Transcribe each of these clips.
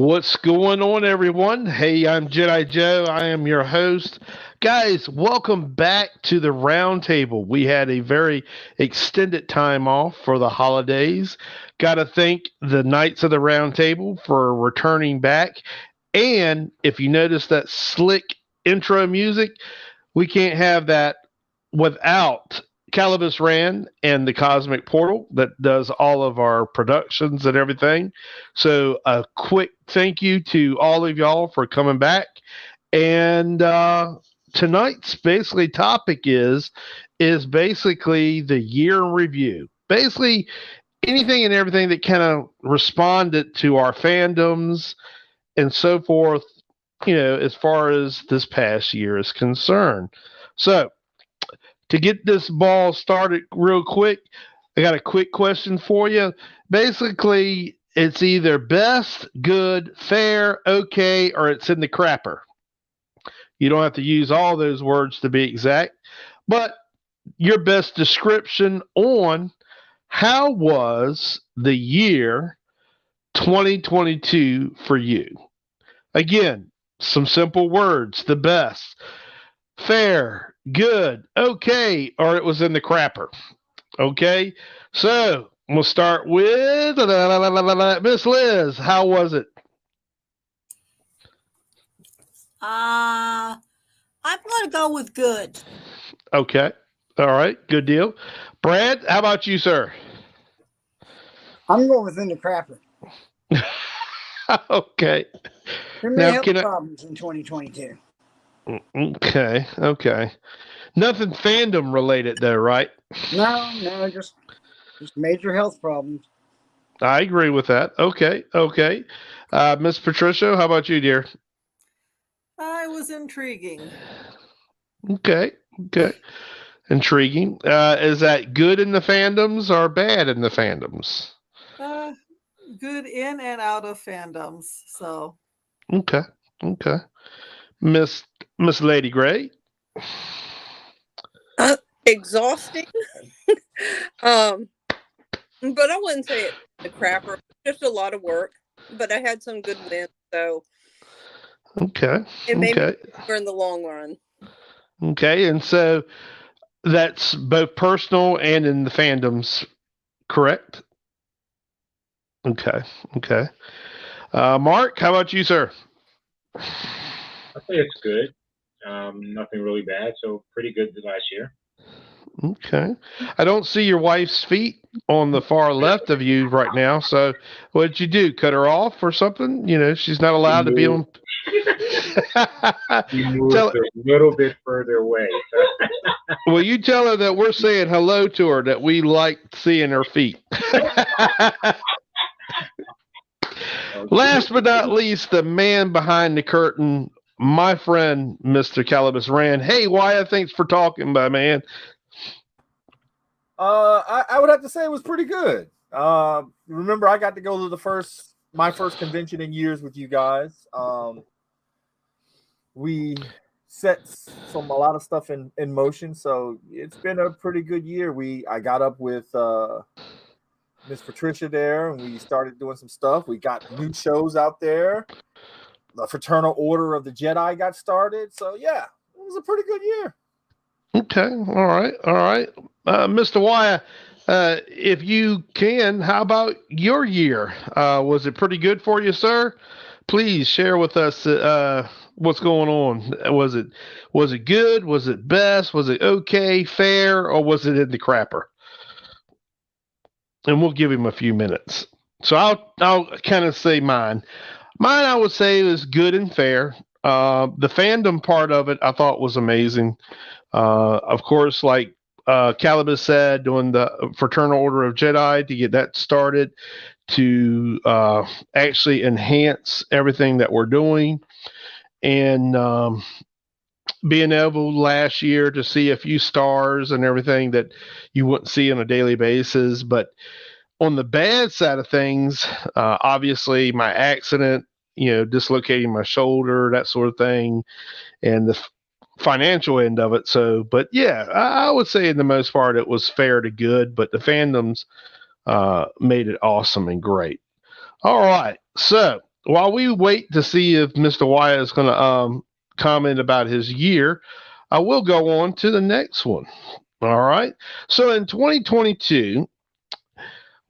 What's going on, everyone? Hey, I'm Jedi Joe. I am your host. Guys, welcome back to the Roundtable. We had a very extended time off for the holidays. Got to thank the Knights of the Roundtable for returning back. And if you notice that slick intro music, we can't have that without Calibus Ran and the Cosmic Portal that does all of our productions and everything. So a quick thank you to all of y'all for coming back. And tonight's basically topic is basically the year in review. Basically anything and everything that kind of responded to our fandoms and so forth, as far as this past year is concerned. So to get this ball started real quick, I got a quick question for you. Basically, it's either best, good, fair, okay, or it's in the crapper. You don't have to use all those words to be exact, but your best description on how was the year 2022 for you? Again, some simple words. The best, fair, good, okay, or it was in the crapper. Okay, so we'll start with Miss Liz. How was it? I'm gonna go with good. Okay, all right, good deal. Brad, how about you, sir? I'm going within the crapper. Okay. There may have problems in 2022. Okay. Nothing fandom related though, right? No, just major health problems. I agree with that. Okay. Miss Patricia, how about you, dear? It was intriguing. Okay. Intriguing. Is that good in the fandoms or bad in the fandoms? Good in and out of fandoms. So. Okay. Miss Lady Gray. Exhausting. But I wouldn't say it the crapper. Just a lot of work. But I had some good wins, so. Okay. It made me better in the long run. Okay, and so that's both personal and in the fandoms, correct? Okay. Mark, how about you, sir? I think it's good. Nothing really bad, so pretty good last year. Okay. I don't see your wife's feet on the far left of you right now, so what did you do? Cut her off or something? She's not allowed to be on. You moved a little bit further away. Well, you tell her that we're saying hello to her, that we like seeing her feet. Last but not least, the man behind the curtain, my friend, Mr. Calibus Rand. Hey, Wyatt, thanks for talking, my man. I would have to say it was pretty good. Remember, I got to go to my first convention in years with you guys. We set a lot of stuff in motion, so it's been a pretty good year. I got up with Miss Patricia there, and we started doing some stuff. We got new shows out there. The Fraternal Order of the Jedi got started. So yeah, it was a pretty good year. Okay, all right. Mr. Wyatt, if you can, how about your year? Was it pretty good for you, sir? Please share with us what's going on. Was it good? Was it best? Was it okay, fair, or was it in the crapper? And we'll give him a few minutes. So I'll kind of say mine. Mine, I would say, was good and fair. The fandom part of it, I thought was amazing. Of course, like Calibus said, doing the Fraternal Order of Jedi to get that started, to actually enhance everything that we're doing, and being able last year to see a few stars and everything that you wouldn't see on a daily basis. But on the bad side of things, obviously my accident, dislocating my shoulder, that sort of thing, and the financial end of it. So, but yeah, I would say in the most part it was fair to good, but the fandoms made it awesome and great. All right, so while we wait to see if Mr. Wyatt is going to comment about his year, I will go on to the next one. All right. So in 2022,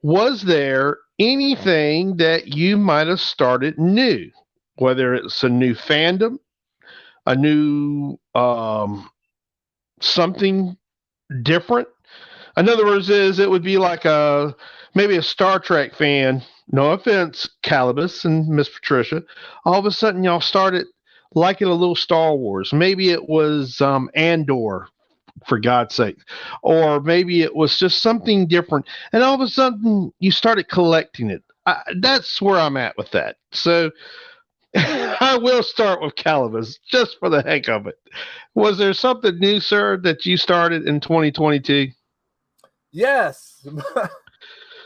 was there anything that you might have started new, whether it's a new fandom, a new something different? In other words, it would be like maybe a Star Trek fan. No offense, Calibus and Miss Patricia. All of a sudden, y'all started liking a little Star Wars. Maybe it was Andor, for God's sake, or maybe it was just something different. And all of a sudden, you started collecting it. That's where I'm at with that. So I will start with Calibus just for the heck of it. Was there something new, sir, that you started in 2022? Yes.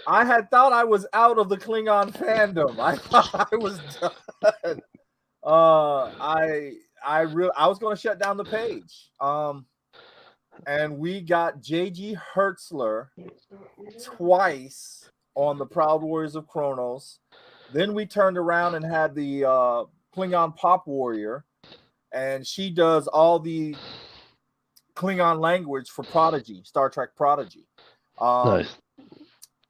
I had thought I was out of the Klingon fandom. I thought I was done. I was going to shut down the page. And we got J.G. Hertzler twice on the Proud Warriors of Kronos. Then we turned around and had the Klingon Pop Warrior, and she does all the Klingon language for Prodigy, Star Trek Prodigy. Nice.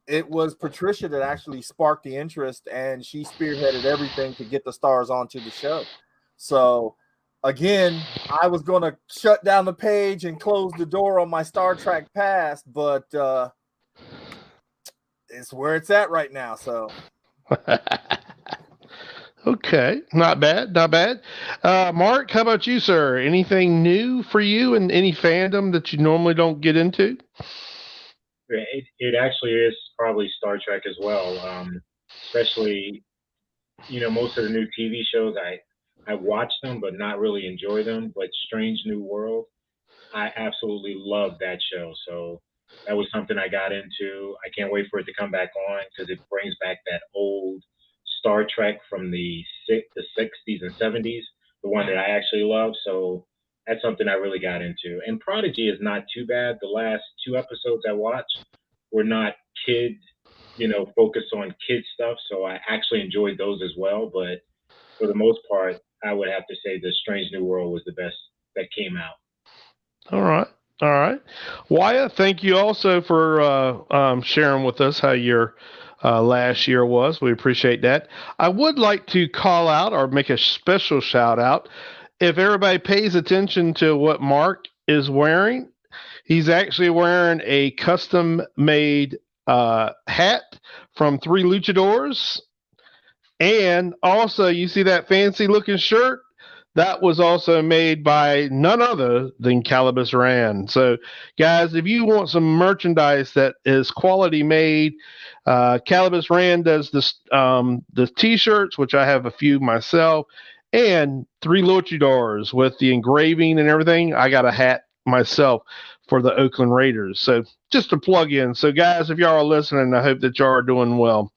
It was Patricia that actually sparked the interest, and she spearheaded everything to get the stars onto the show. So, again, I was going to shut down the page and close the door on my Star Trek past, but it's where it's at right now. So, okay, not bad, not bad. Mark, how about you, sir? Anything new for you in any fandom that you normally don't get into? It actually is probably Star Trek as well. Especially, most of the new TV shows, I watch them, but not really enjoy them. But Strange New World, I absolutely love that show. So that was something I got into. I can't wait for it to come back on because it brings back that old Star Trek from the 60s and 70s, the one that I actually love. So that's something I really got into. And Prodigy is not too bad. The last 2 episodes I watched were not focused on kid stuff. So I actually enjoyed those as well. But for the most part, I would have to say the Strange New World was the best that came out. All right. All right. Wyatt, thank you also for sharing with us how your last year was. We appreciate that. I would like to call out or make a special shout out. If everybody pays attention to what Mark is wearing, he's actually wearing a custom made hat from Three Luchadors. And also, you see that fancy looking shirt? That was also made by none other than Calibus Rand. So, guys, if you want some merchandise that is quality made, Calibus Rand does the T-shirts, which I have a few myself, and Three Luchadors with the engraving and everything. I got a hat myself for the Oakland Raiders. So, just to plug in. So, guys, if y'all are listening, I hope that y'all are doing well.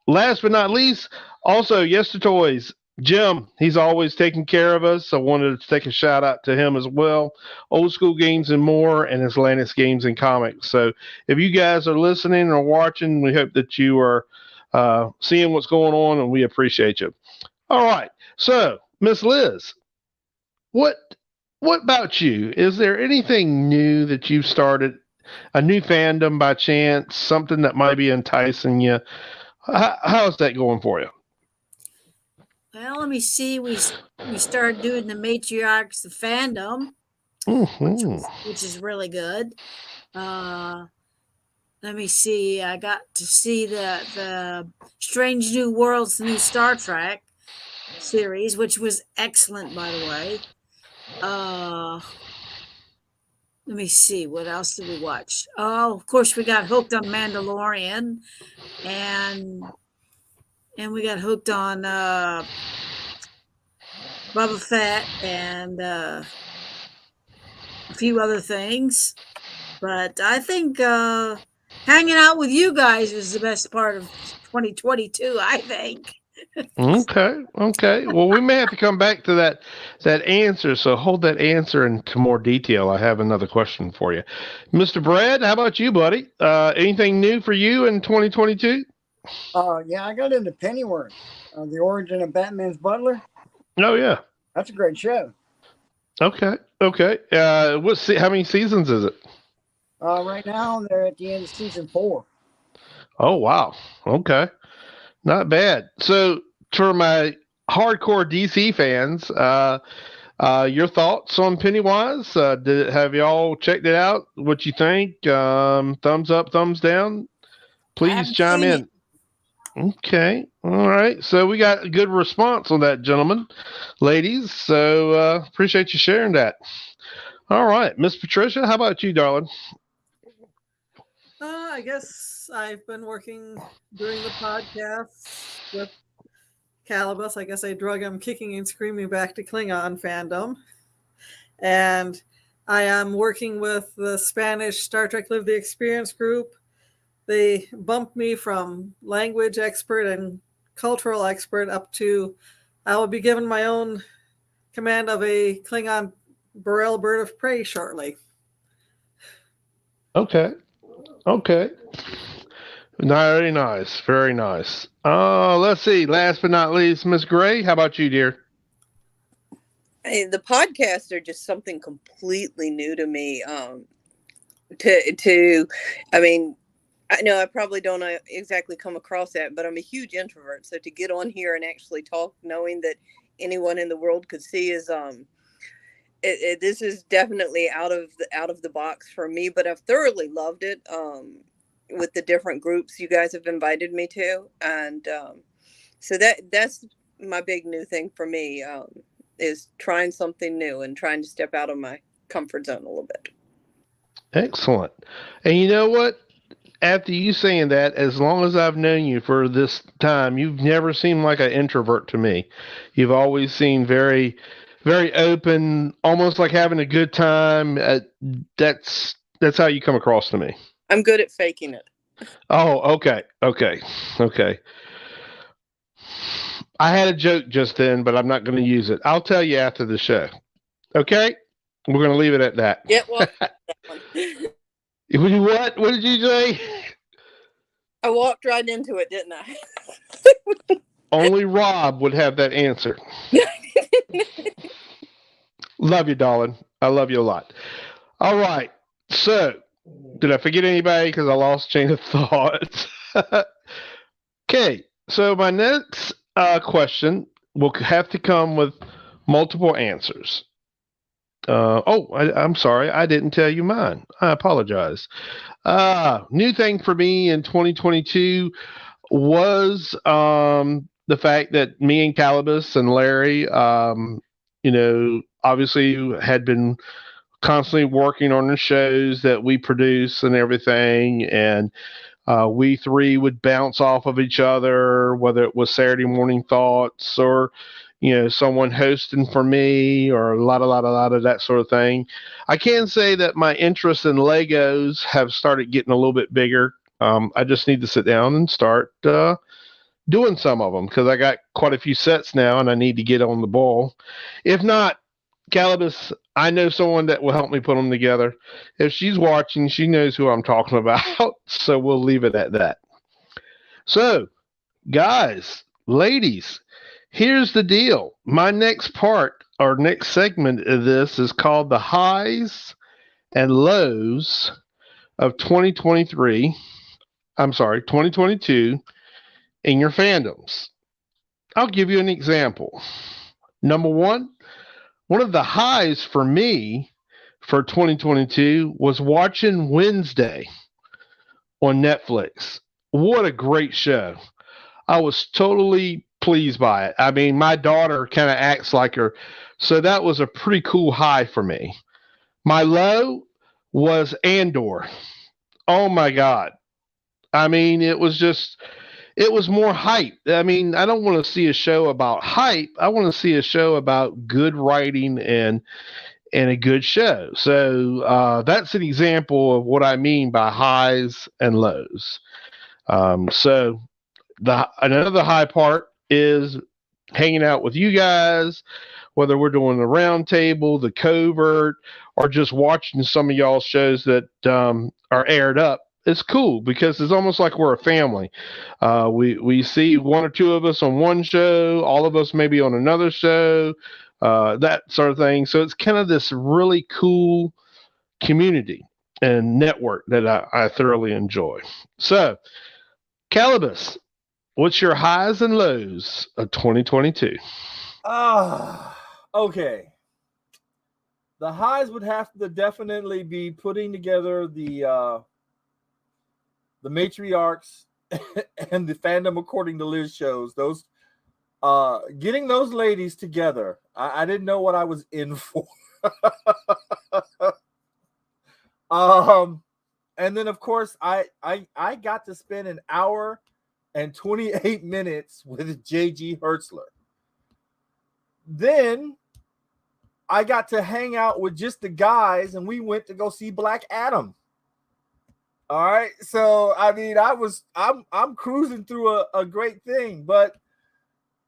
Last but not least, also, Yes to Toys. Jim, he's always taking care of us. I wanted to take a shout out to him as well. Old School Games and More and Atlantis Games and Comics. So if you guys are listening or watching, we hope that you are seeing what's going on, and we appreciate you. All right. So, Miss Liz, what about you? Is there anything new that you've started, a new fandom by chance, something that might be enticing you? How's that going for you? Well, let me see. We started doing the Matriarchs of Fandom, which is really good. Let me see. I got to see the Strange New Worlds, the new Star Trek series, which was excellent, by the way. Let me see. What else did we watch? Oh, of course, we got hooked on Mandalorian, and we got hooked on Boba Fett and a few other things. But I think hanging out with you guys was the best part of 2022, I think. Okay. Well, we may have to come back to that answer, so hold that answer into more detail. I have another question for you. Mr. Brad, how about you, buddy? Anything new for you in 2022? Yeah, I got into Pennyworth, the origin of Batman's butler. Oh yeah. That's a great show. Okay. Okay. How many seasons is it? Right now they're at the end of season 4. Oh wow. Okay. Not bad. So for my hardcore DC fans, your thoughts on Pennywise? Have y'all checked it out? What you think? Thumbs up, thumbs down? Please haven't chime seen in. Okay. All right. So we got a good response on that, gentlemen, ladies. So appreciate you sharing that. All right. Miss Patricia, how about you, darling? I guess I've been working during the podcast with Calibus. I guess I drug him kicking and screaming back to Klingon fandom. And I am working with the Spanish Star Trek Live the Experience group. They bumped me from language expert and cultural expert up to I will be given my own command of a Klingon Burrell bird of prey shortly. Okay. Okay. Very nice. Very nice. Let's see. Last but not least, Miss Gray, how about you, dear? Hey, the podcasts are just something completely new to me. I mean, I know I probably don't exactly come across that, but I'm a huge introvert. So to get on here and actually talk, knowing that anyone in the world could see is this is definitely out of the box for me. But I've thoroughly loved it with the different groups you guys have invited me to, and so that's my big new thing for me is trying something new and trying to step out of my comfort zone a little bit. Excellent. And you know what? After you saying that, as long as I've known you for this time, you've never seemed like an introvert to me. You've always seemed very, very open, almost like having a good time. That's how you come across to me. I'm good at faking it. Oh, okay. I had a joke just then, but I'm not going to use it. I'll tell you after the show. Okay? We're going to leave it at that. Yeah, well, that one. What? What did you say? I walked right into it, didn't I? Only Rob would have that answer. Love you, darling. I love you a lot. All right. So, did I forget anybody? Because I lost chain of thought. Okay. So, my next question will have to come with multiple answers. I'm sorry. I didn't tell you mine. I apologize. New thing for me in 2022 was the fact that me and Calibus and Larry, obviously had been constantly working on the shows that we produce and everything. And we three would bounce off of each other, whether it was Saturday morning thoughts or, someone hosting for me or a lot of that sort of thing. I can say that my interest in Legos have started getting a little bit bigger. I just need to sit down and start doing some of them because I got quite a few sets now and I need to get on the ball. If not, Calibus, I know someone that will help me put them together. If she's watching, she knows who I'm talking about. So we'll leave it at that. So, guys, ladies, here's the deal. My next part or next segment of this is called the highs and lows of 2022 in your fandoms. I'll give you an example. Number one of the highs for me for 2022 was watching Wednesday on Netflix. What a great show. I was totally pleased by it. I mean, my daughter kind of acts like her. So that was a pretty cool high for me. My low was Andor. Oh my God. I mean, it was more hype. I mean, I don't want to see a show about hype. I want to see a show about good writing and a good show. So that's an example of what I mean by highs and lows. So another high part is hanging out with you guys, whether we're doing the roundtable, the covert, or just watching some of y'all's shows that are aired up it's cool because it's almost like we're a family. We see one or two of us on one show, all of us maybe on another show, that sort of thing. So it's kind of this really cool community and network that I thoroughly enjoy. So, Calibus, what's your highs and lows of 2022? Okay. The highs would have to definitely be putting together the matriarchs and the Fandom According to Liz shows. Those getting those ladies together. I didn't know what I was in for. And then of course I got to spend an hour and 28 minutes with JG Hertzler. Then I got to hang out with just the guys, and we went to go see Black Adam. All right, so I mean, I'm cruising through a great thing, but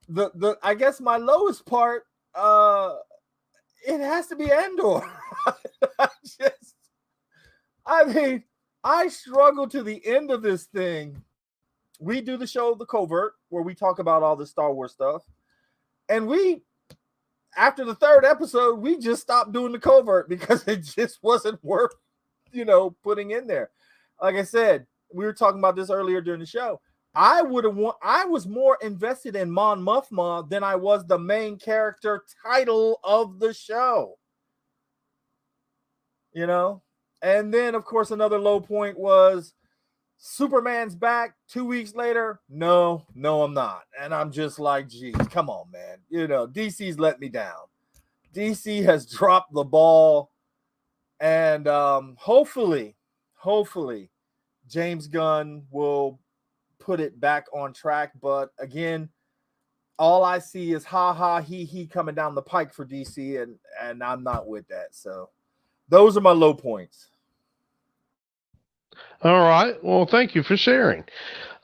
the I guess my lowest part, it has to be Andor. I struggle to the end of this thing. We do the show The Covert, where we talk about all the Star Wars stuff, and after the third episode, we just stopped doing the Covert because it just wasn't worth, putting in there. Like I said, we were talking about this earlier during the show. I was more invested in Mon Mothma than I was the main character title of the show. And then of course another low point was Superman's back 2 weeks later. No, I'm not. And I'm just like, geez, come on, man. DC's let me down. DC has dropped the ball. And hopefully, James Gunn will put it back on track. But again, all I see is he coming down the pike for DC, and I'm not with that. So those are my low points. All right. Well, thank you for sharing.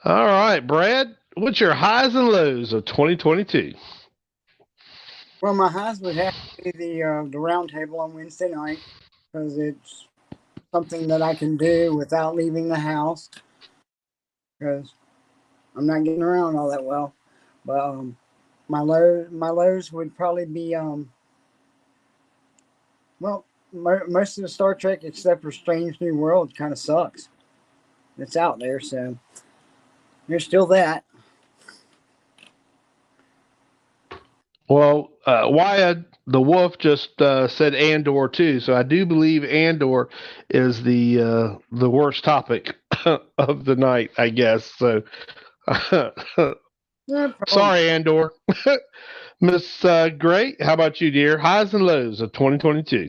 All right, Brad, what's your highs and lows of 2022? Well, my highs would have to be the Roundtable on Wednesday night, because it's something that I can do without leaving the house, because I'm not getting around all that well. But my lows would probably be most of the Star Trek except for Strange New World kind of sucks. It's out there, so there's still that. Well, Wyatt the Wolf just said Andor too, so I do believe Andor is the worst topic of the night, I guess. So, sorry, Andor. Miss Great, how about you, dear? Highs and lows of 2022.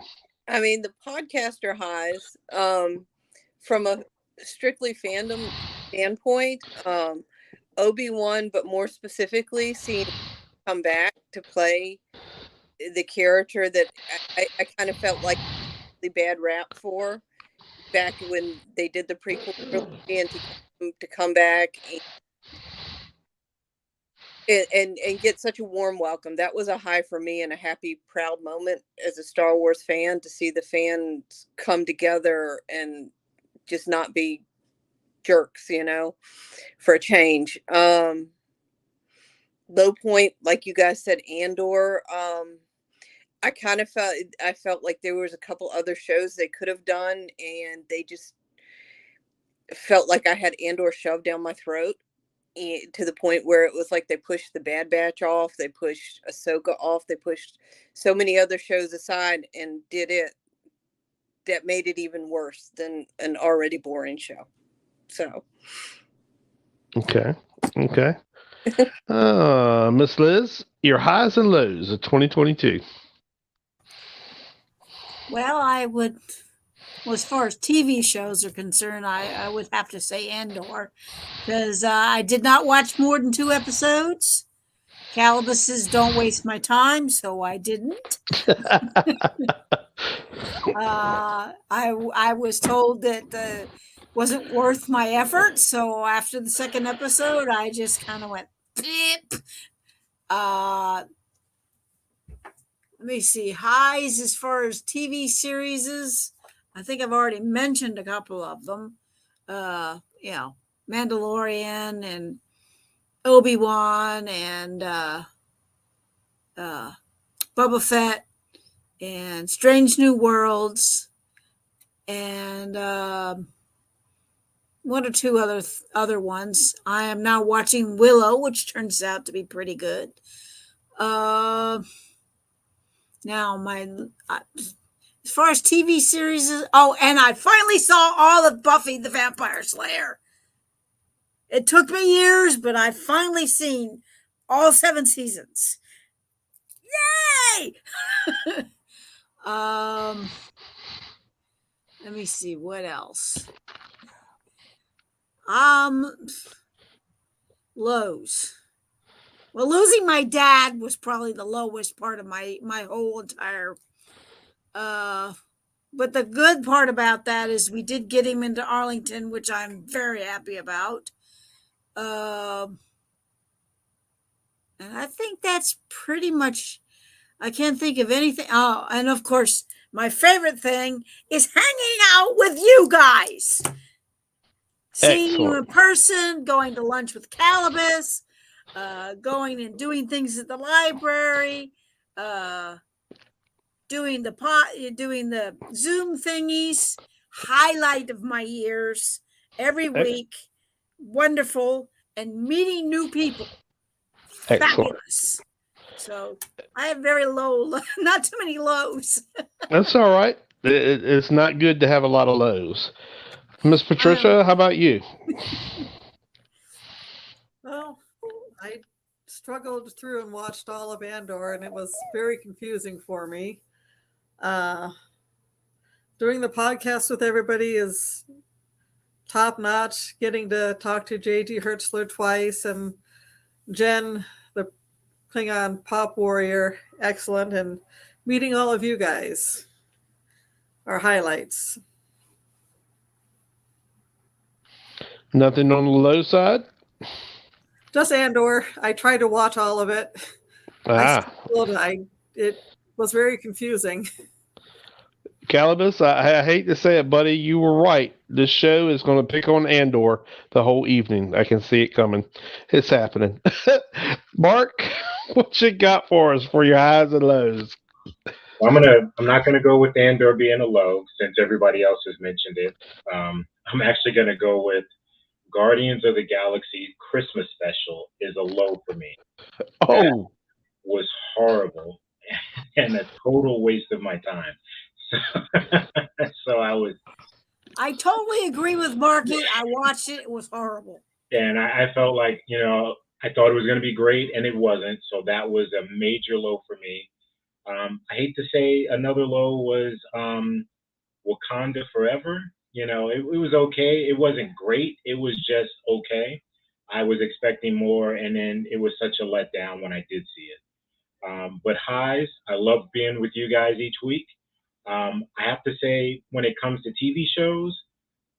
I mean, the podcaster highs, from a strictly fandom standpoint, Obi-Wan, but more specifically, seeing him come back to play the character that I kind of felt like the bad rap for back when they did the prequel trilogy, and to come back and get such a warm welcome. That was a high for me and a happy, proud moment as a Star Wars fan, to see the fans come together and just not be jerks, for a change. Low point, like you guys said, Andor. I felt like there was a couple other shows they could have done, and they just felt like I had Andor shoved down my throat, to the point where it was like they pushed the Bad Batch off, they pushed Ahsoka off, they pushed so many other shows aside and did it. That made it even worse than an already boring show. So. Okay. Miss Liz, your highs and lows of 2022. Well, as far as TV shows are concerned, I would have to say Andor, because I did not watch more than 2 episodes. Calibus says don't waste my time, so I didn't. I was told that wasn't worth my effort, so after the second episode, I just kind of went beep. Let me see. Highs as far as TV series, I think I've already mentioned a couple of them. Mandalorian and Obi-Wan and Boba Fett and Strange New Worlds and one or two other ones. I am now watching Willow, which turns out to be pretty good. Now as far as TV series, and I finally saw all of Buffy the Vampire Slayer. It took me years, but I've finally seen all 7 seasons. Yay! Let me see what else. Lows. Well, losing my dad was probably the lowest part of my whole entire. But the good part about that is we did get him into Arlington, which I'm very happy about. And I think that's pretty much. I can't think of anything. Oh, and of course, my favorite thing is hanging out with you guys. Seeing you in person, going to lunch with Calibus, going and doing things at the library, doing the Zoom thingies, highlight of my years every week. Wonderful. And meeting new people. Fabulous. So I have very low, not too many lows. That's all right. It's not good to have a lot of lows. Miss Patricia, how about you? Well, I struggled through and watched all of Andor, and it was very confusing for me. Doing the podcast with everybody is top notch. Getting to talk to J.G. Hertzler twice and Jen, the Klingon pop warrior, excellent. And meeting all of you guys are highlights. Nothing on the low side? Just Andor. I tried to watch all of it. It was very confusing. Calibus, I hate to say it, buddy, you were right. This show is going to pick on Andor the whole evening. I can see it coming. It's happening. Mark, what you got for us for your highs and lows? I'm not gonna go with Andor being a low since everybody else has mentioned it. I'm actually gonna go with Guardians of the Galaxy Christmas special is a low for me. Oh, that was horrible and a total waste of my time. So I totally agree with Marky. I watched it. It was horrible. And I felt like, I thought it was going to be great, and it wasn't. So that was a major low for me. I hate to say another low was Wakanda Forever. It was okay. It wasn't great. It was just okay. I was expecting more, and then it was such a letdown when I did see it. But highs, I love being with you guys each week. I have to say, when it comes to TV shows,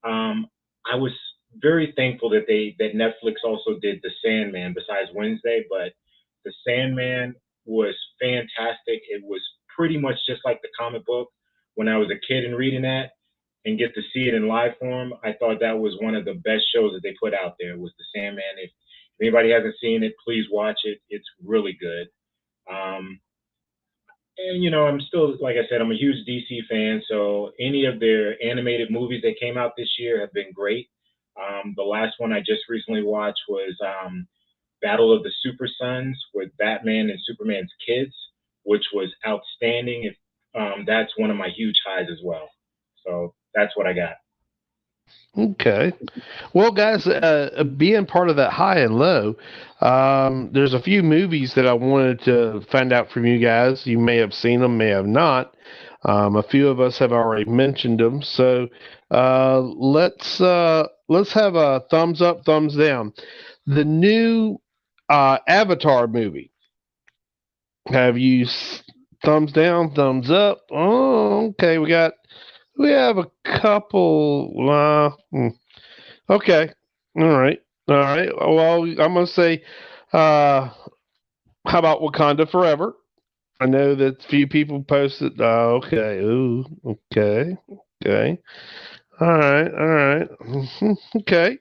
I was very thankful that Netflix also did The Sandman besides Wednesday, but The Sandman was fantastic. It was pretty much just like the comic book when I was a kid and reading that, and get to see it in live form. I thought that was one of the best shows that they put out there was The Sandman. If anybody hasn't seen it, please watch it. It's really good. And, I'm still, like I said, I'm a huge DC fan, so any of their animated movies that came out this year have been great. The last one I just recently watched was Battle of the Super Sons with Batman and Superman's kids, which was outstanding. That's one of my huge highs as well. So that's what I got. Okay. Well, guys, being part of that high and low, there's a few movies that I wanted to find out from you guys. You may have seen them, may have not. A few of us have already mentioned them. So let's have a thumbs up, thumbs down. The new Avatar movie. Have you thumbs down, thumbs up? Oh, okay. We have a couple. Okay. All right. Well, I'm going to say, how about Wakanda Forever? I know that few people posted. Okay. Ooh. Okay. All right. All right. Okay.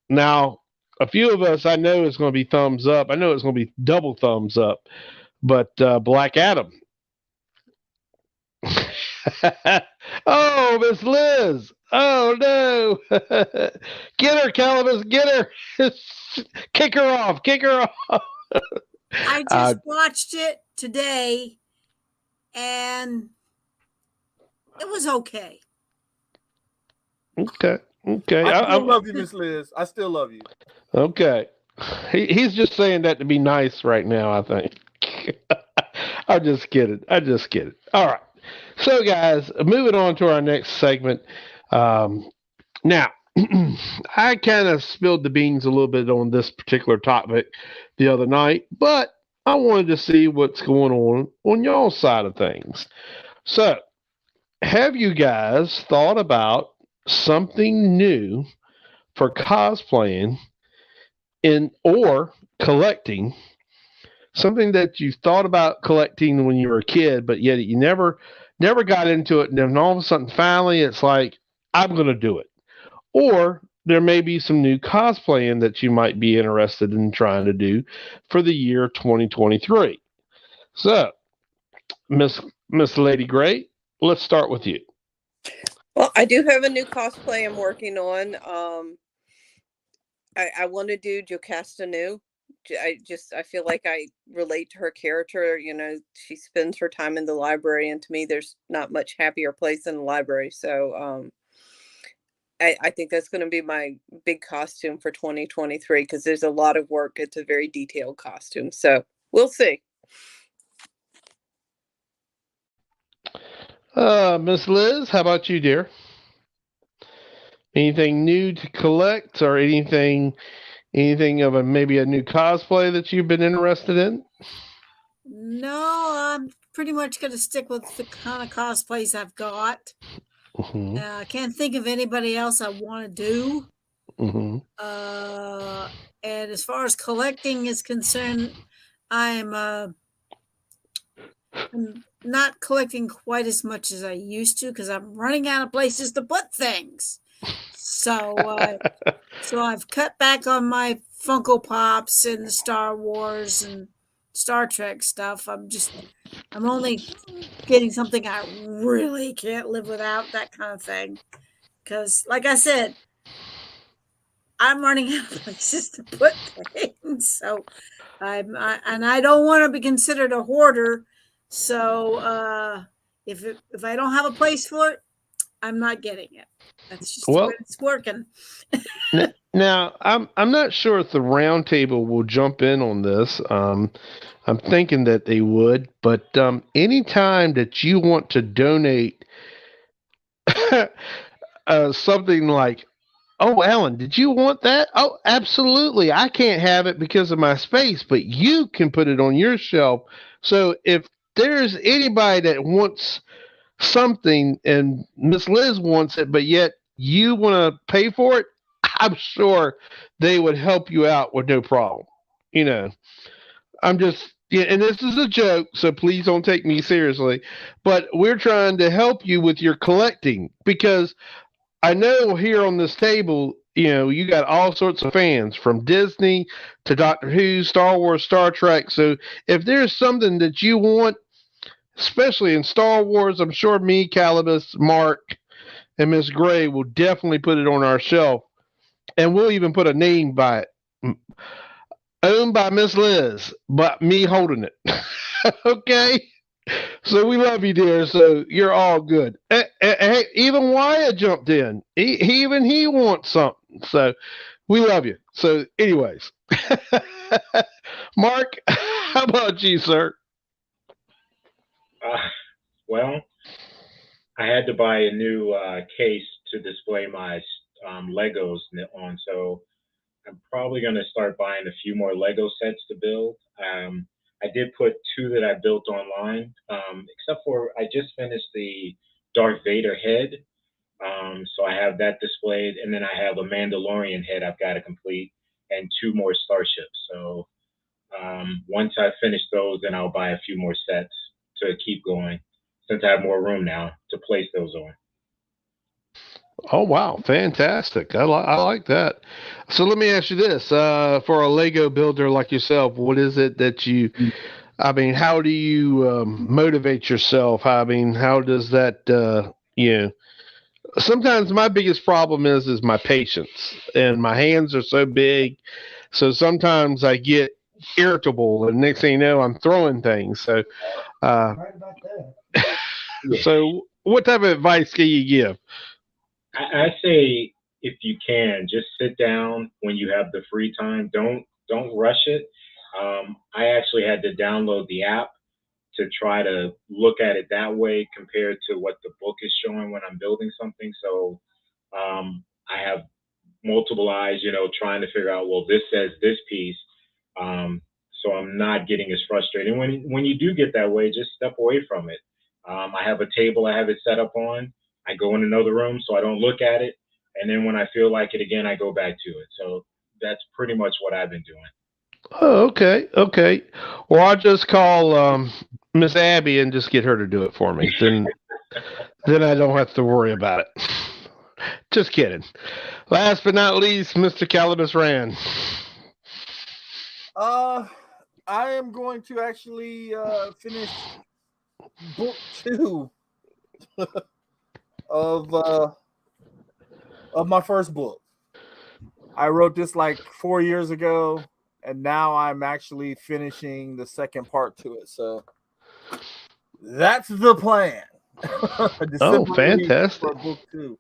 Now, a few of us, I know it's going to be thumbs up. I know it's going to be double thumbs up. But Black Adam. Oh, Miss Liz. Oh no. Get her, Calibus. Get her. Kick her off. Kick her off. I just watched it today, and it was okay. Okay. Okay. I still love you, Miss Liz. I still love you. Okay. He's just saying that to be nice right now, I think. I'm just kidding. I'm just kidding. All right. So, guys, moving on to our next segment. Now, I kind of spilled the beans a little bit on this particular topic the other night, but I wanted to see what's going on y'all's side of things. So, have you guys thought about something new for cosplaying in or collecting? Something that you thought about collecting when you were a kid, but yet you never got into it, and then all of a sudden, finally, it's like I'm going to do it. Or there may be some new cosplaying that you might be interested in trying to do for the year 2023. So, Miss Lady Gray, let's start with you. Well, I do have a new cosplay I'm working on. I want to do Jocasta New. I feel like I relate to her character. You know, she spends her time in the library, and to me, there's not much happier place than the library. So, I think that's going to be my big costume for 2023 because there's a lot of work. It's a very detailed costume. So we'll see. Miss Liz, how about you, dear? Anything new to collect, or anything of maybe a new cosplay that you've been interested in? No, I'm pretty much going to stick with the kind of cosplays I've got. Mm-hmm. I can't think of anybody else I want to do. Mm-hmm. And as far as collecting is concerned, I'm not collecting quite as much as I used to because I'm running out of places to put things. So, so I've cut back on my Funko Pops and the Star Wars and Star Trek stuff. I'm only getting something I really can't live without, that kind of thing. Because, like I said, I'm running out of places to put things. So, I don't want to be considered a hoarder. So, if I don't have a place for it, I'm not getting it. That's just the way it's working. Now, I'm not sure if the roundtable will jump in on this. I'm thinking that they would, but anytime that you want to donate something like, "Oh, Alan, did you want that?" "Oh, absolutely. I can't have it because of my space, but you can put it on your shelf." So if there's anybody that wants something and Miss Liz wants it, but yet you want to pay for it, I'm sure they would help you out with no problem. You know, I'm just, yeah, and this is a joke, so please don't take me seriously. But we're trying to help you with your collecting because I know here on this table, you got all sorts of fans from Disney to Doctor Who, Star Wars, Star Trek. So if there's something that you want, especially in Star Wars, I'm sure me, Calibus, Mark, and Miss Gray will definitely put it on our shelf, and we'll even put a name by it. Owned by Miss Liz, but me holding it. Okay? So we love you, dear. So you're all good. Hey, even Wyatt jumped in. Even he wants something. So we love you. So, anyways, Mark, how about you, sir? Well, I had to buy a new case to display my Legos on, so I'm probably going to start buying a few more Lego sets to build. I did put two that I built online, except for I just finished the Darth Vader head. So I have that displayed, and then I have a Mandalorian head I've got to complete, and two more starships. So once I finish those, then I'll buy a few more sets to keep going, since I have more room now to place those on. Oh wow, fantastic! I like that. So let me ask you this: for a Lego builder like yourself, what is it that you? I mean, how do you motivate yourself? I mean, how does that? You know, sometimes my biggest problem is my patience, and my hands are so big, so sometimes I get irritable, and next thing you know, I'm throwing things. So, uh, Right about that. so what type of advice can you give? I say if you can, just sit down when you have the free time. Don't rush it. I actually had to download the app to try to look at it that way compared to what the book is showing when I'm building something. So I have multiple eyes, trying to figure out, well, this says this piece. Um, so I'm not getting as frustrated. When you do get that way, just step away from it. I have a table I have it set up on. I go in another room so I don't look at it. And then when I feel like it again, I go back to it. So that's pretty much what I've been doing. Oh, okay, okay. Or I'll just call Miss Abby and just get her to do it for me. Then I don't have to worry about it. Just kidding. Last but not least, Mr. Calibus Rand. I am going to actually finish book 2 of my first book. I wrote this like 4 years ago, and now I'm actually finishing the second part to it. So that's the plan. Oh, December fantastic. for book 2.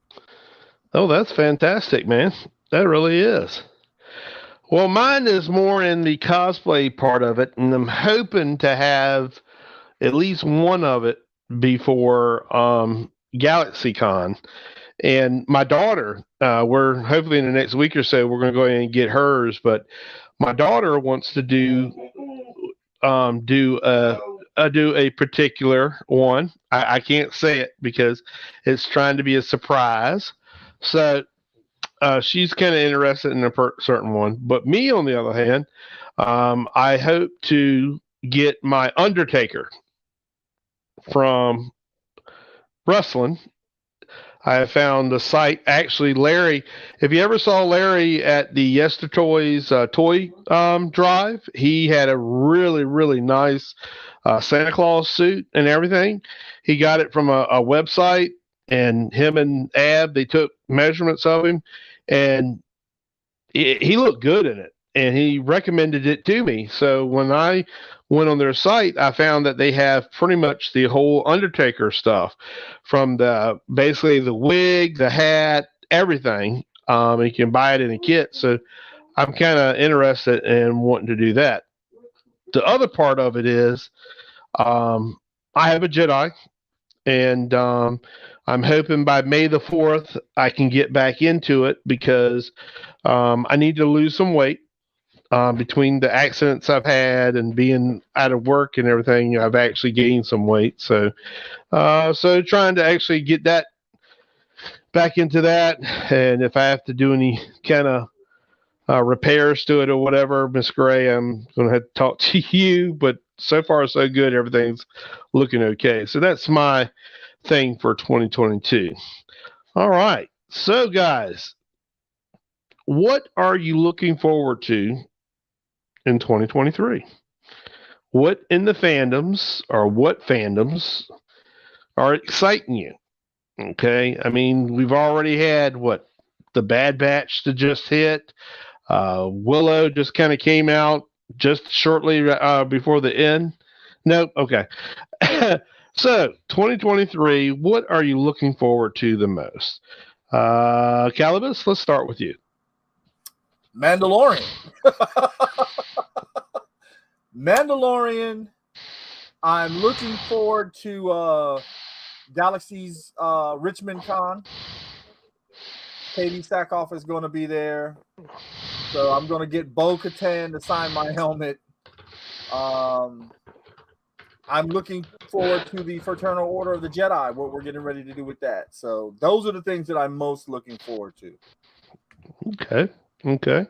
Oh, that's fantastic, man. That really is. Well, mine is more in the cosplay part of it, and I'm hoping to have at least one of it before GalaxyCon. And my daughter, we're hopefully in the next week or so, we're going to go ahead and get hers. But my daughter wants to do a particular one. I can't say it because it's trying to be a surprise. So she's kind of interested in a certain one. But me, on the other hand, I hope to get my Undertaker from wrestling. I have found the site. Actually, Larry, if you ever saw Larry at the Yester Toys toy drive, he had a really, really nice Santa Claus suit and everything. He got it from a website, and him and Ab, they took measurements of him, and he looked good in it, and he recommended it to me. So when I went on their site, I found that they have pretty much the whole Undertaker stuff, from the basically the wig, the hat, everything. You can buy it in a kit. So I'm kind of interested in wanting to do that. The other part of it is I have a Jedi, and I'm hoping by May the 4th I can get back into it because I need to lose some weight. Between the accidents I've had and being out of work and everything, I've actually gained some weight. So trying to actually get that back into that, and if I have to do any kind of repairs to it or whatever, Miss Gray, I'm going to have to talk to you. But so far, so good. Everything's looking okay. So that's my thing for 2022. All right. So, guys, what are you looking forward to in 2023? What in the fandoms, or what fandoms are exciting you? Okay. I mean, we've already had the Bad Batch that just hit. Willow just kind of came out just shortly before the end. Nope. Okay. So 2023, what are you looking forward to the most? Calibus, let's start with you. Mandalorian. Mandalorian. I'm looking forward to Galaxy's Richmond Con. Katie Sackhoff is going to be there. So I'm going to get Bo-Katan to sign my helmet. I'm looking forward to the Fraternal Order of the Jedi, what we're getting ready to do with that. So those are the things that I'm most looking forward to. Okay. Okay.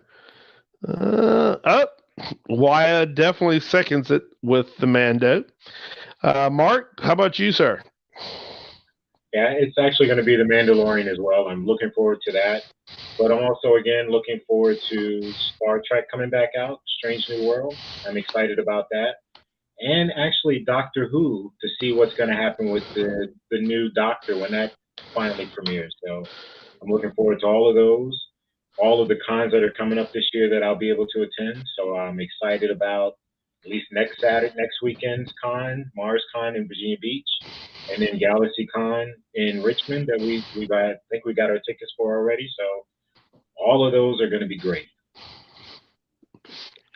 Wyatt definitely seconds it with the Mando. Mark, how about you, sir? Yeah, it's actually going to be The Mandalorian as well. I'm looking forward to that. But I'm also, again, looking forward to Star Trek coming back out, Strange New World. I'm excited about that. And actually, Doctor Who, to see what's going to happen with the new Doctor when that finally premieres. So I'm looking forward to all of those, all of the cons that are coming up this year that I'll be able to attend. So I'm excited about at least next Saturday, next weekend's con, Mars Con in Virginia Beach, and then Galaxy Con in Richmond that I think we got our tickets for already. So all of those are going to be great.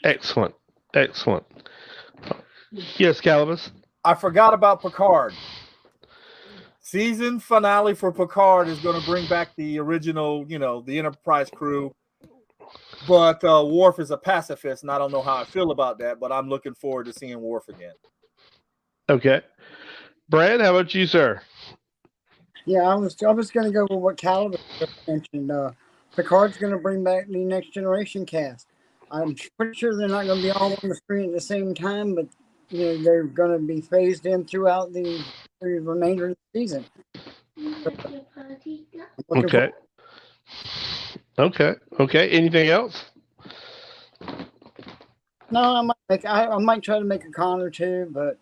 Excellent. Excellent. Yes, Calibus. I forgot about Picard. Season finale for Picard is going to bring back the original, the Enterprise crew. But Worf is a pacifist, and I don't know how I feel about that, but I'm looking forward to seeing Worf again. Okay. Brad, how about you, sir? Yeah, I was going to go with what Calvin mentioned. Picard's going to bring back the Next Generation cast. I'm pretty sure they're not going to be all on the screen at the same time, but they're going to be phased in throughout the remainder of the season. Okay. Okay. Anything else? No, I might try to make a con or two, but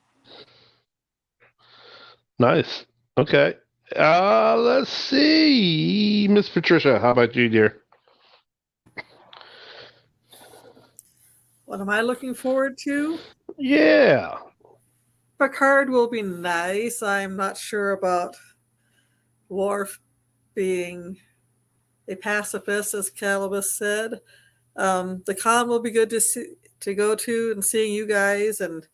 nice. Okay. Let's see, Miss Patricia. How about you, dear? What am I looking forward to? Yeah. Picard will be nice. I'm not sure about Worf being a pacifist, as Calibus said. The con will be good to go to, and seeing you guys and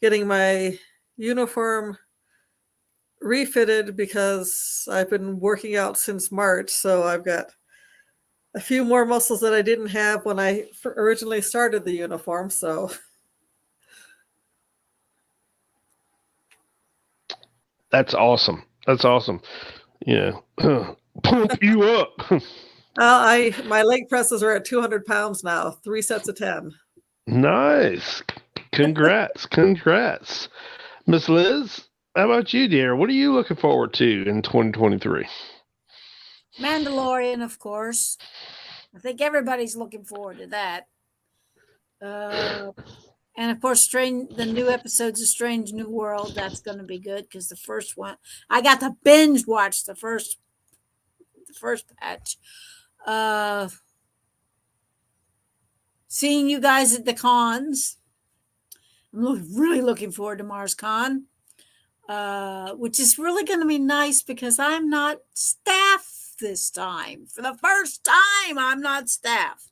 getting my uniform refitted because I've been working out since March, so I've got a few more muscles that I didn't have when I originally started the uniform. So that's awesome. Yeah. Pump you up. My leg presses are at 200 pounds now, 3 sets of 10. Nice. Congrats. Miss Liz, how about you, dear? What are you looking forward to in 2023? Mandalorian, of course. I think everybody's looking forward to that. And of course, the new episodes of Strange New World. That's going to be good because the first one, I got to binge watch the first batch. Seeing you guys at the cons. I'm really looking forward to Mars Con, which is really going to be nice because I'm not staff this time. For the first time, I'm not staff.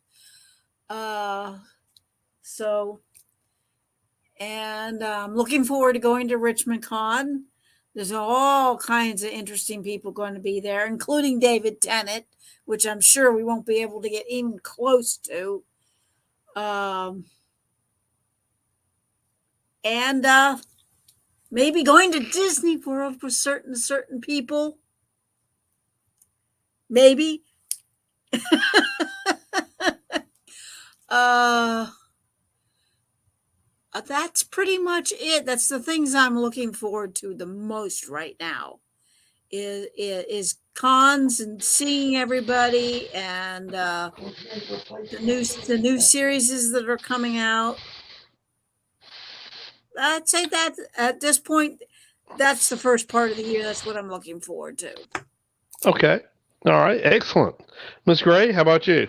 And I'm looking forward to going to Richmond Con. There's all kinds of interesting people going to be there, including David Tennant, which I'm sure we won't be able to get even close to. And maybe going to Disney World with certain people. Maybe. That's pretty much it. That's the things I'm looking forward to the most right now. Is cons and seeing everybody and the new series that are coming out. I'd say that at this point, that's the first part of the year. That's what I'm looking forward to. Okay. All right. Excellent. Miss Gray, how about you?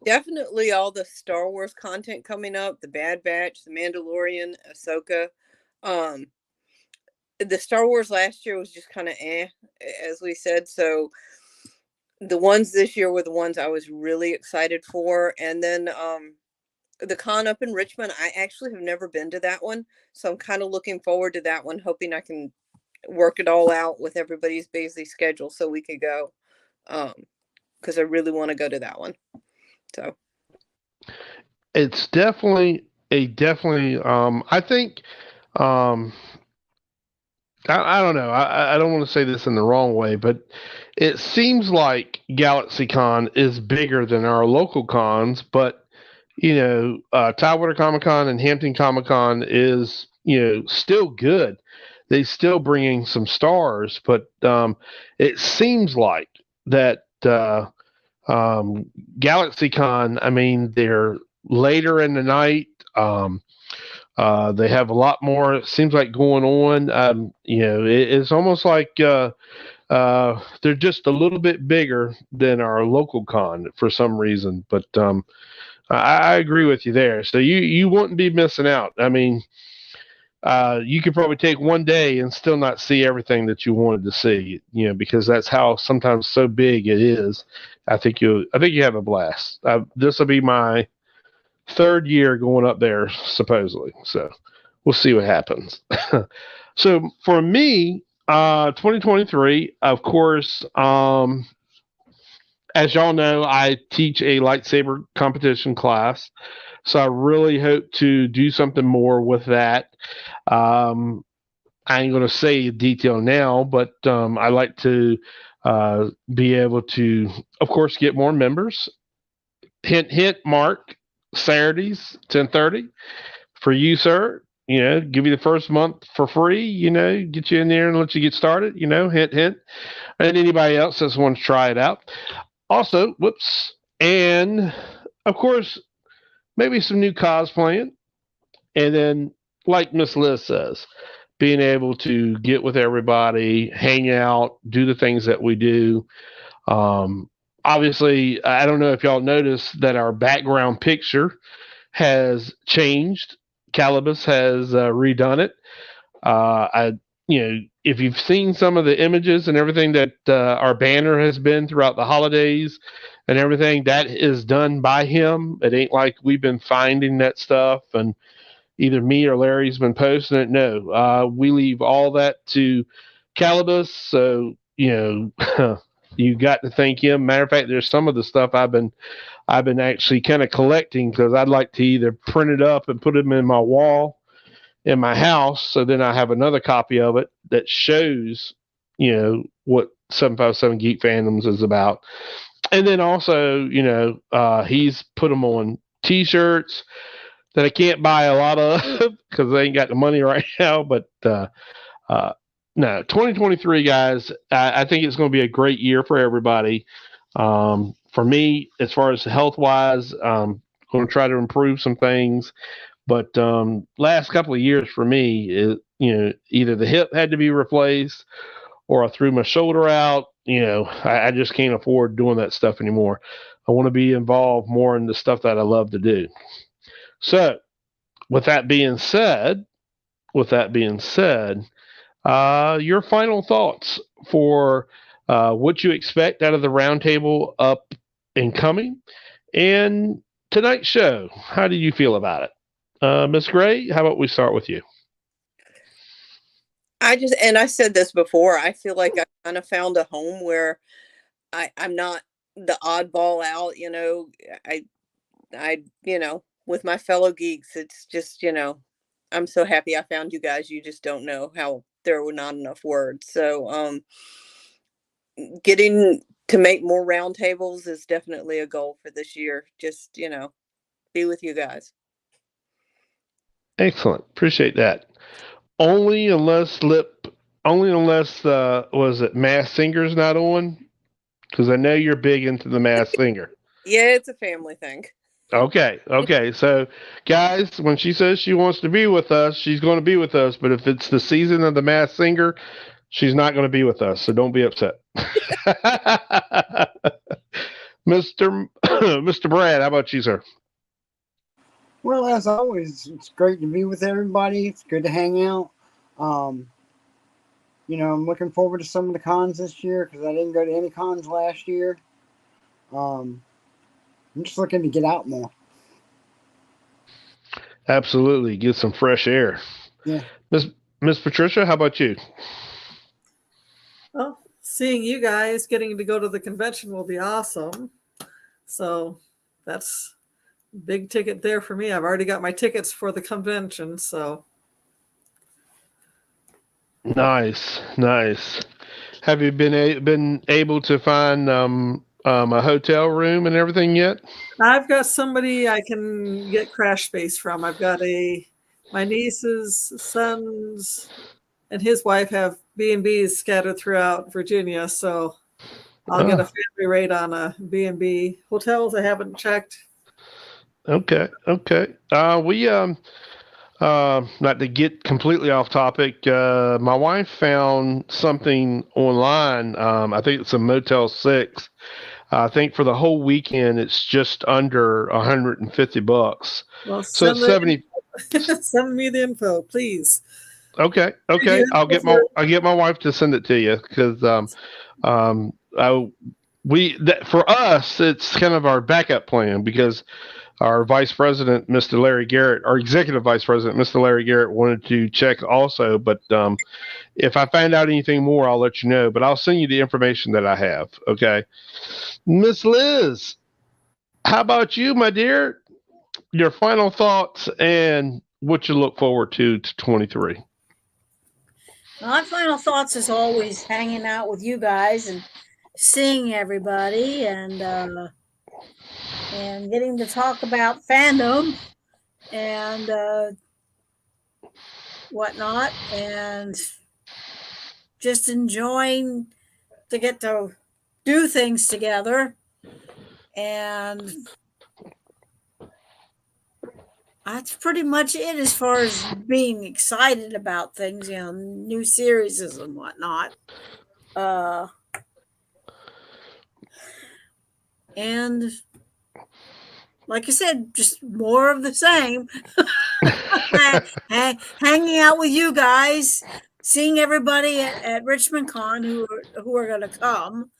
Definitely all the Star Wars content coming up, the Bad Batch, the Mandalorian, Ahsoka. The Star Wars last year was just kind of as we said. So the ones this year were the ones I was really excited for. And then the con up in Richmond, I actually have never been to that one. So I'm kind of looking forward to that one, hoping I can work it all out with everybody's busy schedule so we could go. Because I really want to go to that one. So it's definitely I think I don't know. I don't want to say this in the wrong way, but it seems like GalaxyCon is bigger than our local cons, but Tidewater Comic Con and Hampton Comic Con is still good. they still bringing some stars, but it seems like that GalaxyCon, I mean, they're later in the night. They have a lot more, it seems like, going on. It's almost like they're just a little bit bigger than our local con for some reason. But I agree with you there. So you wouldn't be missing out. I mean, you could probably take one day and still not see everything that you wanted to see, because that's how sometimes so big it is. I think you have a blast. This will be my third year going up there, supposedly. So we'll see what happens. So for me, 2023, of course, as y'all know, I teach a lightsaber competition class. So I really hope to do something more with that. I ain't going to say detail now, but I like to be able to, of course, get more members. Hint, hint, Mark, Saturdays, 10:30 for you, sir. Give you the first month for free, get you in there and let you get started, hint, hint. And anybody else that wants to try it out. Also, and of course, maybe some new cosplaying. And then, like Miss Liz says, being able to get with everybody, hang out, do the things that we do. Obviously, I don't know if y'all noticed that our background picture has changed. Calibus has redone it. If you've seen some of the images and everything that our banner has been throughout the holidays and everything, that is done by him. It ain't like we've been finding that stuff and either me or Larry's been posting it. No, we leave all that to Calibus. So, you got to thank him. Matter of fact, there's some of the stuff I've been actually kind of collecting because I'd like to either print it up and put them in my wall in my house. So then I have another copy of it that shows, what 757 Geek Fandoms is about. And then also, he's put them on t-shirts that I can't buy a lot of because I ain't got the money right now. But no, 2023, guys, I think it's going to be a great year for everybody. For me, as far as health-wise, I'm going to try to improve some things. But last couple of years for me, either the hip had to be replaced or I threw my shoulder out. I just can't afford doing that stuff anymore. I want to be involved more in the stuff that I love to do. So, with that being said, your final thoughts for what you expect out of the roundtable up and coming, and tonight's show. How do you feel about it, Miss Gray? How about we start with you? I said this before, I feel like I kind of found a home where I'm not the oddball out. I with my fellow geeks, it's just, I'm so happy I found you guys. You just don't know how there were not enough words. So getting to make more roundtables is definitely a goal for this year. Just, be with you guys. Excellent. Appreciate that. Only unless was it Masked Singer's not on? Because I know you're big into the Masked Singer. Yeah, it's a family thing. Okay. So, guys, when she says she wants to be with us, she's going to be with us. But if it's the season of the Masked Singer, she's not going to be with us. So don't be upset. Mr. Brad, how about you, sir? Well, as always, it's great to be with everybody. It's good to hang out. I'm looking forward to some of the cons this year because I didn't go to any cons last year. I'm just looking to get out more. Absolutely. Get some fresh air. Yeah. Miss Patricia, how about you? Well, seeing you guys getting to go to the convention will be awesome. So that's a big ticket there for me. I've already got my tickets for the convention. So Nice. Have you been able to find a hotel room and everything yet? I've got somebody I can get crash space from. I've got my niece's son's and his wife have B&Bs scattered throughout Virginia. So I'll get a family rate on a B&B. Hotels I haven't checked. Okay. We not to get completely off topic, my wife found something online. I think it's a Motel 6. I think for the whole weekend it's just under $150. Well, So it's 70. Send me the info, please. Okay. I'll get my wife to send it to you because for us it's kind of our backup plan because our vice president, Mr. Larry Garrett, our executive vice president, Mr. Larry Garrett, wanted to check also. But if I find out anything more, I'll let you know. But I'll send you the information that I have. Okay. Miss Liz, how about you, my dear? Your final thoughts and what you look forward to 23. My final thoughts is always hanging out with you guys and seeing everybody and getting to talk about fandom and whatnot, and just enjoying to get to do things together. And that's pretty much it as far as being excited about things, new series and whatnot. And like I said, just more of the same. Hanging out with you guys, seeing everybody at Richmond Con who are going to come,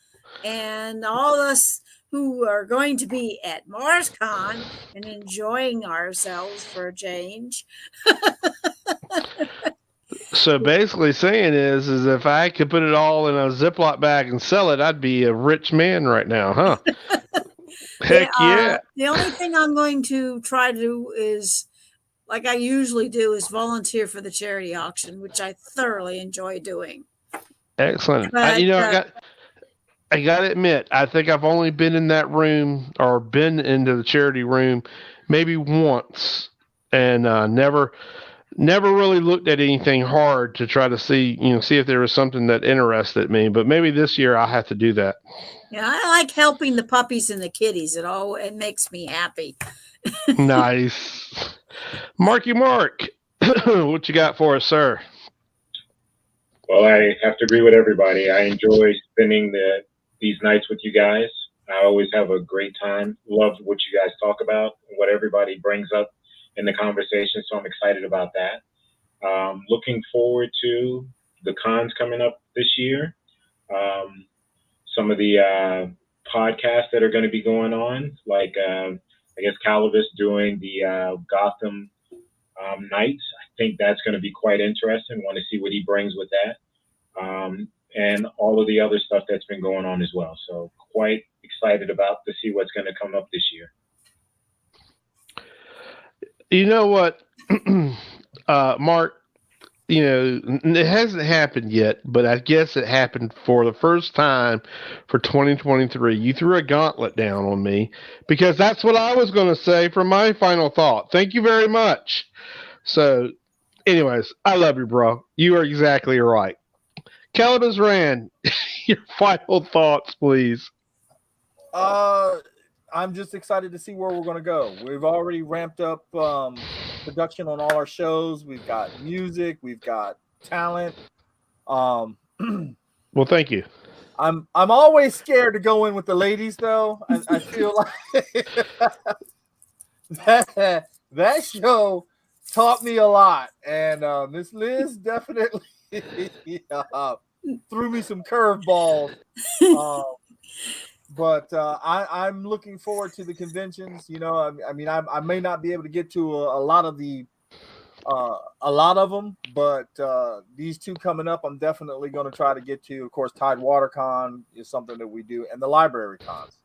and all of us who are going to be at Mars Con and enjoying ourselves for a change. So basically saying is if I could put it all in a Ziploc bag and sell it, I'd be a rich man right now, huh? Heck yeah. The only thing I'm going to try to do is, like I usually do, is volunteer for the charity auction, which I thoroughly enjoy doing. Excellent. But, I got to admit, I think I've only been in that room or been into the charity room maybe once and never really looked at anything hard to try to see if there was something that interested me. But maybe this year I'll have to do that. Yeah, I like helping the puppies and the kitties. It makes me happy. Nice. Marky Mark, what you got for us, sir? Well, I have to agree with everybody. I enjoy spending these nights with you guys. I always have a great time. Love what you guys talk about, what everybody brings up in the conversation. So I'm excited about that. Looking forward to the cons coming up this year. Some of the podcasts that are going to be going on, like I guess Calibus doing the Gotham nights. I think that's going to be quite interesting. Want to see what he brings with that. And all of the other stuff that's been going on as well. So quite excited to see what's going to come up this year. You know what, Mark, it hasn't happened yet, but I guess it happened for the first time for 2023. You threw a gauntlet down on me because that's what I was going to say for my final thought. Thank you very much. So anyways, I love you, bro. You are exactly right. Calibus Rand, your final thoughts, please. I'm just excited to see where we're going to go. We've already ramped up production on all our shows. We've got music. We've got talent. Well, thank you. I'm always scared to go in with the ladies, though. I feel like that show taught me a lot, and Miss Liz definitely threw me some curveballs. But I'm looking forward to the conventions. I may not be able to get to a lot of them, but these two coming up, I'm definitely going to try to get to. Of course, Tidewater Con is something that we do, and the library cons.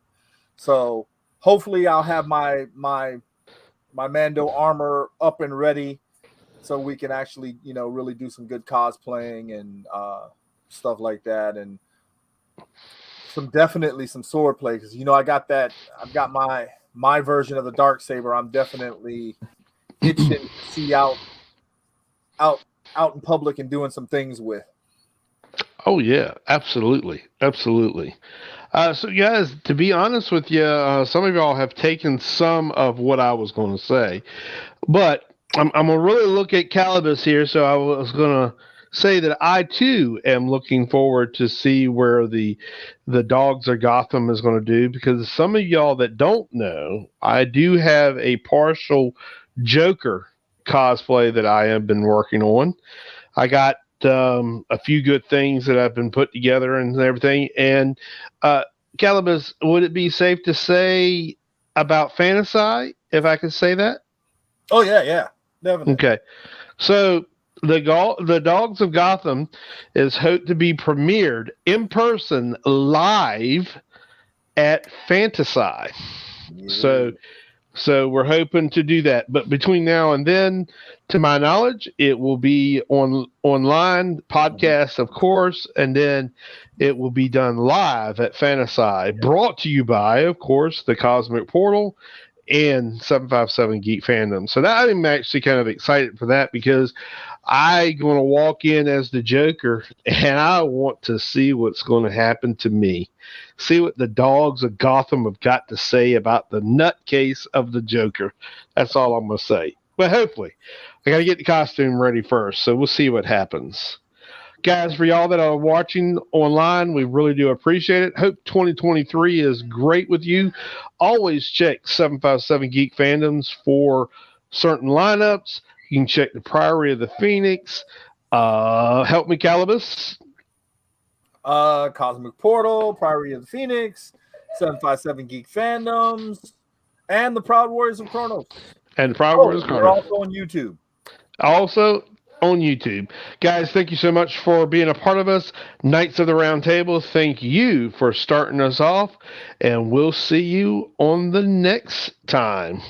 So hopefully, I'll have my Mando armor up and ready, so we can actually really do some good cosplaying and stuff like that, and definitely some sword play, because I've got my version of the dark saber. I'm definitely itching to see out out in public and doing some things with. Oh yeah, absolutely, absolutely. So guys, to be honest with you, some of y'all have taken some of what I was going to say, but I'm gonna really look at Calibus here. So I was gonna say that I too am looking forward to see where the Dogs of Gotham is going to do, because some of y'all that don't know, I do have a partial Joker cosplay that I have been working on. I got a few good things that I've been put together and everything. And Calibus, would it be safe to say about Fantasy, if I could say that? Oh yeah, definitely. Okay, so the Dogs of Gotham is hoped to be premiered in person live at Fantasy. Yeah. So we're hoping to do that. But between now and then, to my knowledge, it will be online podcast, of course, and then it will be done live at Fantasy, brought to you by, of course, the Cosmic Portal and 757 Geek Fandom. So that I'm actually kind of excited for that, because I'm going to walk in as the Joker and I want to see what's going to happen to me. See what the Dogs of Gotham have got to say about the nutcase of the Joker. That's all I'm going to say. But hopefully, I got to get the costume ready first, so we'll see what happens. Guys, for y'all that are watching online, we really do appreciate it. Hope 2023 is great with you. Always check 757 Geek Fandoms for certain lineups. You can check the Priory of the Phoenix. Help me, Calibus. Cosmic Portal, Priory of the Phoenix, 757 Geek Fandoms, and the Proud Warriors of Chronos. And Proud Warriors of Chronos. We're also on YouTube. Also on YouTube. Guys, thank you so much for being a part of us. Knights of the Round Table, thank you for starting us off, and we'll see you on the next time.